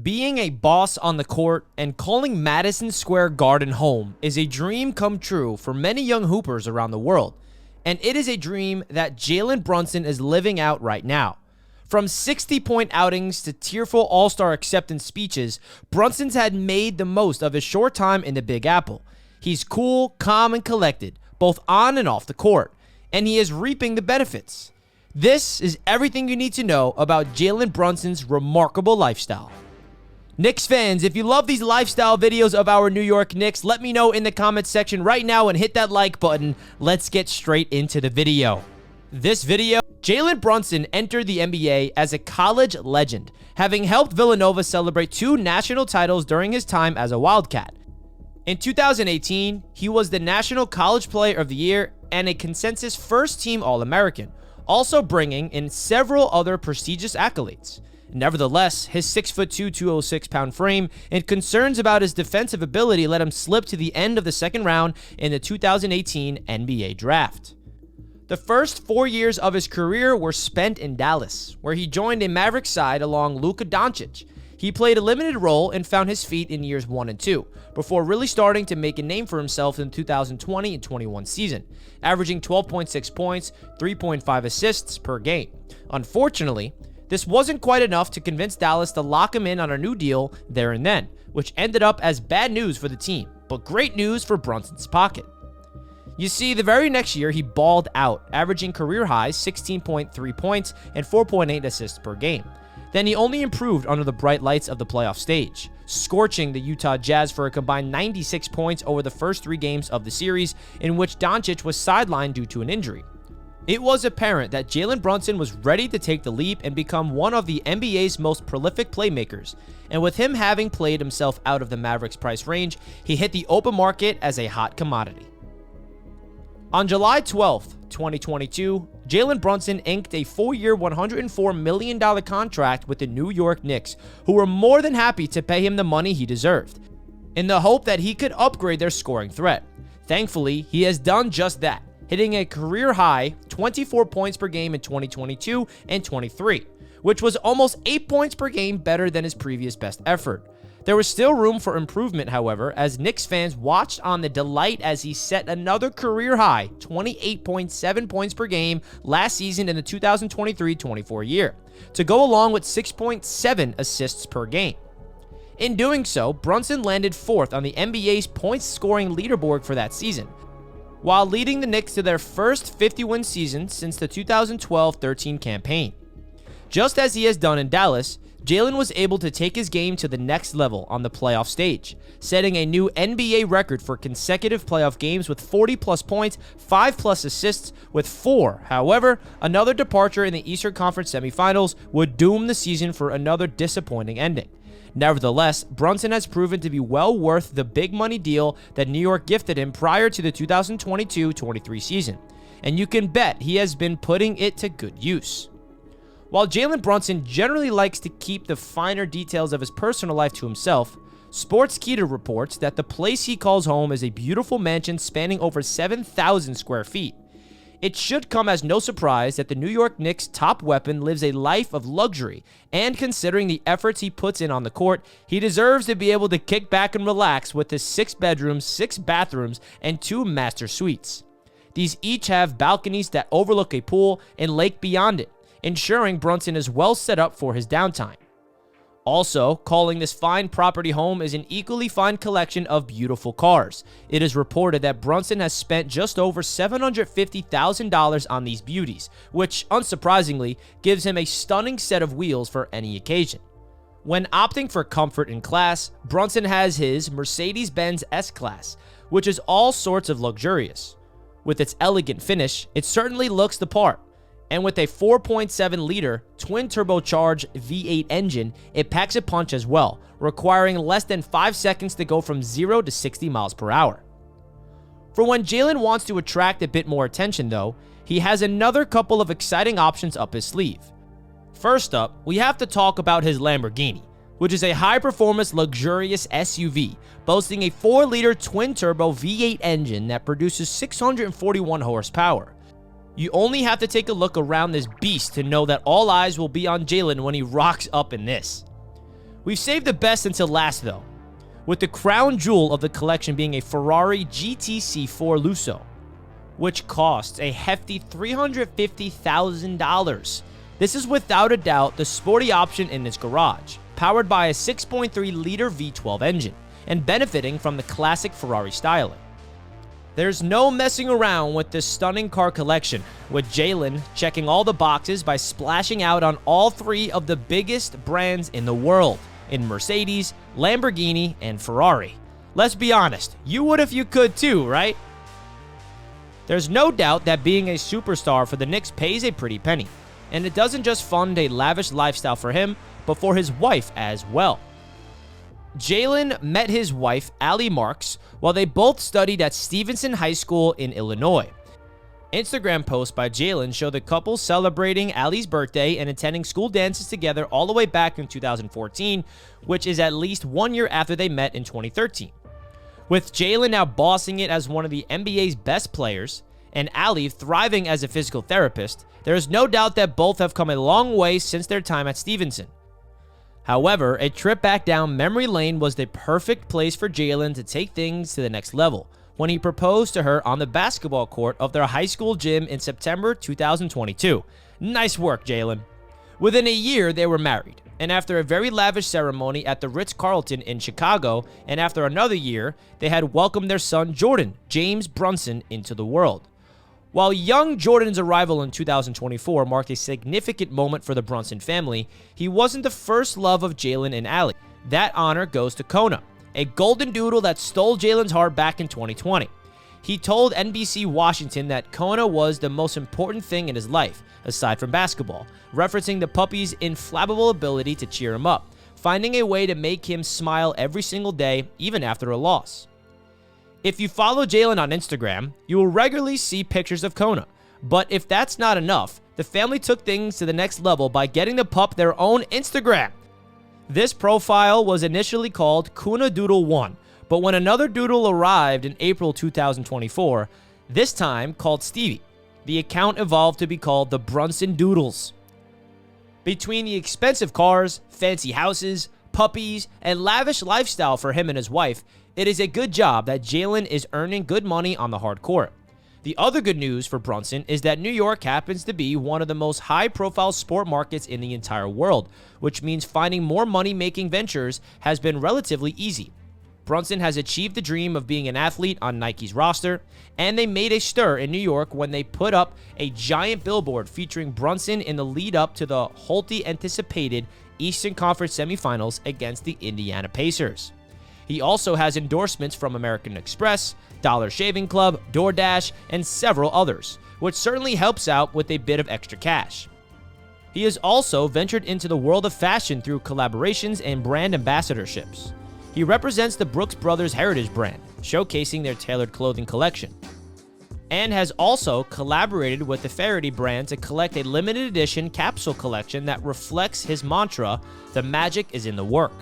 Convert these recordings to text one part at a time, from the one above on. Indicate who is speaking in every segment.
Speaker 1: Being a boss on the court and calling Madison Square Garden home is a dream come true for many young hoopers around the world, and it is a dream that Jalen Brunson is living out right now. From 60-point outings to tearful All-Star acceptance speeches, Brunson's had made the most of his short time in the Big Apple. He's cool, calm, and collected, both on and off the court, and he is reaping the benefits. This is everything you need to know about Jalen Brunson's remarkable lifestyle. Knicks fans, if you love these lifestyle videos of our New York Knicks, let me know in the comments section right now and hit that like button. Let's get straight into the video. This video, Jalen Brunson entered the NBA as a college legend, having helped Villanova celebrate 2 national titles during his time as a Wildcat. In 2018, he was the National College Player of the Year and a consensus first-team All-American, also bringing in several other prestigious accolades. Nevertheless, his 6'2", 206-pound frame and concerns about his defensive ability let him slip to the end of the second round in the 2018 NBA Draft. The first 4 years of his career were spent in Dallas, where he joined a Mavericks side along Luka Doncic. He played a limited role and found his feet in years 1 and 2, before really starting to make a name for himself in the 2020 and 21 season, averaging 12.6 points, 3.5 assists per game. Unfortunately, this wasn't quite enough to convince Dallas to lock him in on a new deal there and then, which ended up as bad news for the team, but great news for Brunson's pocket. You see, the very next year, he balled out, averaging career-high 16.3 points and 4.8 assists per game. Then he only improved under the bright lights of the playoff stage, scorching the Utah Jazz for a combined 96 points over the first 3 games of the series, in which Doncic was sidelined due to an injury. It was apparent that Jalen Brunson was ready to take the leap and become one of the NBA's most prolific playmakers, and with him having played himself out of the Mavericks' price range, he hit the open market as a hot commodity. On July 12, 2022, Jalen Brunson inked a 4-year, $104 million contract with the New York Knicks, who were more than happy to pay him the money he deserved, in the hope that he could upgrade their scoring threat. Thankfully, he has done just that, hitting a career-high 24 points per game in 2022 and 23, which was almost 8 points per game better than his previous best effort. There was still room for improvement, however, as Knicks fans watched on the delight as he set another career-high 28.7 points per game last season in the 2023-24 year, to go along with 6.7 assists per game. In doing so, Brunson landed 4th on the NBA's points-scoring leaderboard for that season, while leading the Knicks to their first 50-win season since the 2012-13 campaign. Just as he has done in Dallas, Jalen was able to take his game to the next level on the playoff stage, setting a new NBA record for consecutive playoff games with 40-plus points, 5-plus assists with 4. However, another departure in the Eastern Conference semifinals would doom the season for another disappointing ending. Nevertheless, Brunson has proven to be well worth the big money deal that New York gifted him prior to the 2022-23 season, and you can bet he has been putting it to good use. While Jalen Brunson generally likes to keep the finer details of his personal life to himself, Sportskeeda reports that the place he calls home is a beautiful mansion spanning over 7,000 square feet. It should come as no surprise that the New York Knicks' top weapon lives a life of luxury, and considering the efforts he puts in on the court, he deserves to be able to kick back and relax with his 6 bedrooms, 6 bathrooms, and 2 master suites. These each have balconies that overlook a pool and lake beyond it, ensuring Brunson is well set up for his downtime. Also, calling this fine property home is an equally fine collection of beautiful cars. It is reported that Brunson has spent just over $750,000 on these beauties, which, unsurprisingly, gives him a stunning set of wheels for any occasion. When opting for comfort and class, Brunson has his Mercedes-Benz S-Class, which is all sorts of luxurious. With its elegant finish, it certainly looks the part. And with a 4.7-liter twin-turbocharged V8 engine, it packs a punch as well, requiring less than 5 seconds to go from 0 to 60 miles per hour. For when Jalen wants to attract a bit more attention, though, he has another couple of exciting options up his sleeve. First up, we have to talk about his Lamborghini, which is a high-performance, luxurious SUV, boasting a 4-liter twin-turbo V8 engine that produces 641 horsepower. You only have to take a look around this beast to know that all eyes will be on Jalen when he rocks up in this. We've saved the best until last though, with the crown jewel of the collection being a Ferrari GTC4 Lusso, which costs a hefty $350,000. This is without a doubt the sporty option in its garage, powered by a 6.3-liter V12 engine, and benefiting from the classic Ferrari styling. There's no messing around with this stunning car collection, with Jalen checking all the boxes by splashing out on all three of the biggest brands in the world, in Mercedes, Lamborghini, and Ferrari. Let's be honest, you would if you could too, right? There's no doubt that being a superstar for the Knicks pays a pretty penny, and it doesn't just fund a lavish lifestyle for him, but for his wife as well. Jalen met his wife, Allie Marks, while they both studied at Stevenson High School in Illinois. Instagram posts by Jalen show the couple celebrating Allie's birthday and attending school dances together all the way back in 2014, which is at least 1 year after they met in 2013. With Jalen now bossing it as one of the NBA's best players, and Allie thriving as a physical therapist, there is no doubt that both have come a long way since their time at Stevenson. However, a trip back down memory lane was the perfect place for Jalen to take things to the next level when he proposed to her on the basketball court of their high school gym in September 2022. Nice work, Jalen. Within a year, they were married, and after a very lavish ceremony at the Ritz-Carlton in Chicago, and after another year, they had welcomed their son Jordan, James Brunson, into the world. While young Jordan's arrival in 2024 marked a significant moment for the Brunson family, he wasn't the first love of Jalen and Allie. That honor goes to Kona, a golden doodle that stole Jalen's heart back in 2020. He told NBC Washington that Kona was the most important thing in his life, aside from basketball, referencing the puppy's inflammable ability to cheer him up, finding a way to make him smile every single day, even after a loss. If you follow Jalen on Instagram, you will regularly see pictures of Kona. But if that's not enough, the family took things to the next level by getting the pup their own Instagram. This profile was initially called Kuna Doodle 1, but when another doodle arrived in April 2024, this time called Stevie, the account evolved to be called the Brunson Doodles. Between the expensive cars, fancy houses, puppies, and lavish lifestyle for him and his wife, it is a good job that Jalen is earning good money on the hard court. The other good news for Brunson is that New York happens to be one of the most high-profile sport markets in the entire world, which means finding more money-making ventures has been relatively easy. Brunson has achieved the dream of being an athlete on Nike's roster, and they made a stir in New York when they put up a giant billboard featuring Brunson in the lead-up to the hotly anticipated Eastern Conference semifinals against the Indiana Pacers. He also has endorsements from American Express, Dollar Shaving Club, DoorDash, and several others, which certainly helps out with a bit of extra cash. He has also ventured into the world of fashion through collaborations and brand ambassadorships. He represents the Brooks Brothers Heritage brand, showcasing their tailored clothing collection, and has also collaborated with the Faraday brand to collect a limited edition capsule collection that reflects his mantra, "The magic is in the work."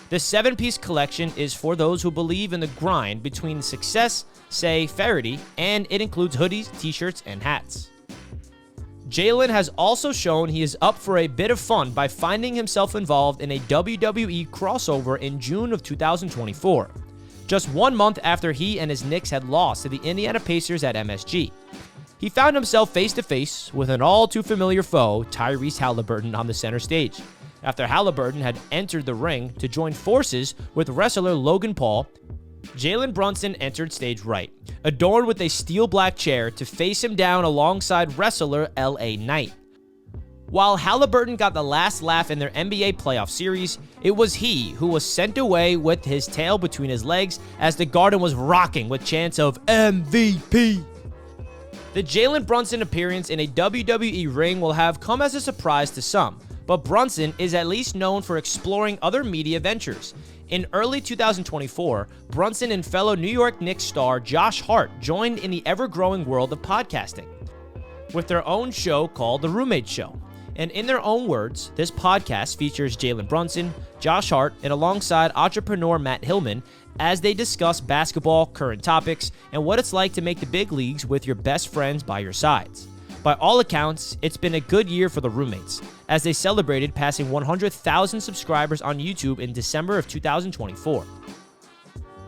Speaker 1: The 7-piece collection is for those who believe in the grind between success, say Faraday, and it includes hoodies, t-shirts, and hats. Jalen has also shown he is up for a bit of fun by finding himself involved in a WWE crossover in June of 2024, just 1 month after he and his Knicks had lost to the Indiana Pacers at MSG. He found himself face-to-face with an all-too-familiar foe, Tyrese Halliburton, on the center stage, after Halliburton had entered the ring to join forces with wrestler Logan Paul. Jalen Brunson entered stage right, adorned with a steel black chair to face him down alongside wrestler LA Knight. While Halliburton got the last laugh in their NBA playoff series, it was he who was sent away with his tail between his legs as the Garden was rocking with chants of MVP. The Jalen Brunson appearance in a WWE ring will have come as a surprise to some, but Brunson is at least known for exploring other media ventures. In early 2024, Brunson and fellow New York Knicks star Josh Hart joined in the ever-growing world of podcasting with their own show called The Roommate Show. And in their own words, this podcast features Jalen Brunson, Josh Hart, and alongside entrepreneur Matt Hillman as they discuss basketball, current topics, and what it's like to make the big leagues with your best friends by your sides. By all accounts, it's been a good year for the roommates, as they celebrated passing 100,000 subscribers on YouTube in December of 2024.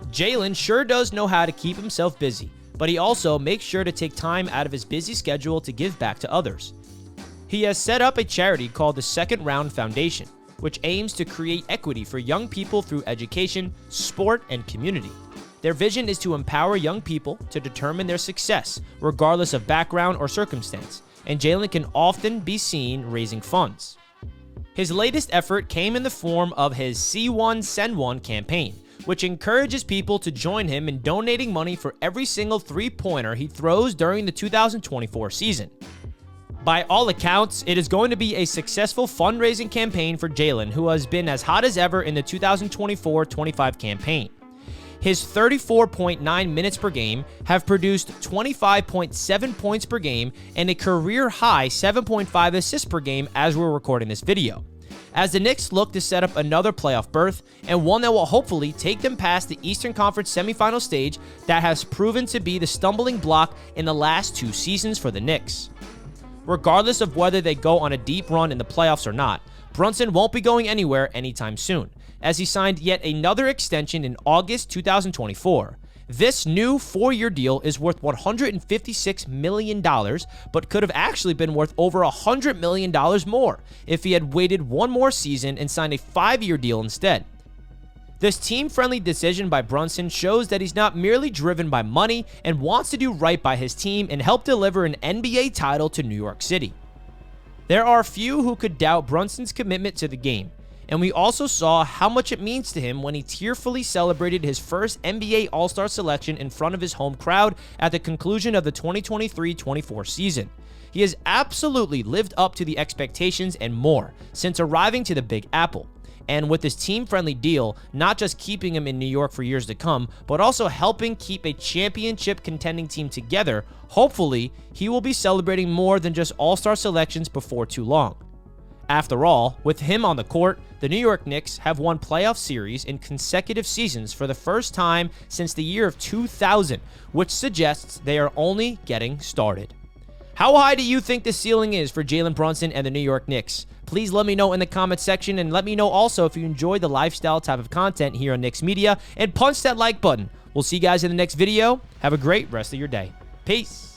Speaker 1: Jalen sure does know how to keep himself busy, but he also makes sure to take time out of his busy schedule to give back to others. He has set up a charity called the Second Round Foundation, which aims to create equity for young people through education, sport, and community. Their vision is to empower young people to determine their success, regardless of background or circumstance, and Jalen can often be seen raising funds. His latest effort came in the form of his See One, Send One campaign, which encourages people to join him in donating money for every single three-pointer he throws during the 2024 season. By all accounts, it is going to be a successful fundraising campaign for Jalen, who has been as hot as ever in the 2024-25 campaign. His 34.9 minutes per game have produced 25.7 points per game and a career-high 7.5 assists per game as we're recording this video, as the Knicks look to set up another playoff berth, and one that will hopefully take them past the Eastern Conference semifinal stage that has proven to be the stumbling block in the last 2 seasons for the Knicks. Regardless of whether they go on a deep run in the playoffs or not, Brunson won't be going anywhere anytime soon, as he signed yet another extension in August 2024. This new 4-year deal is worth $156 million, but could have actually been worth over $100 million more if he had waited one more season and signed a 5-year deal instead. This team-friendly decision by Brunson shows that he's not merely driven by money and wants to do right by his team and help deliver an NBA title to New York City. There are few who could doubt Brunson's commitment to the game, and we also saw how much it means to him when he tearfully celebrated his first NBA All-Star selection in front of his home crowd at the conclusion of the 2023-24 season. He has absolutely lived up to the expectations and more since arriving to the Big Apple. And with this team-friendly deal, not just keeping him in New York for years to come, but also helping keep a championship contending team together, hopefully, he will be celebrating more than just All-Star selections before too long. After all, with him on the court, the New York Knicks have won playoff series in consecutive seasons for the first time since the year of 2000, which suggests they are only getting started. How high do you think the ceiling is for Jalen Brunson and the New York Knicks? Please let me know in the comments section, and let me know also if you enjoy the lifestyle type of content here on Knicks Media, and punch that like button. We'll see you guys in the next video. Have a great rest of your day. Peace.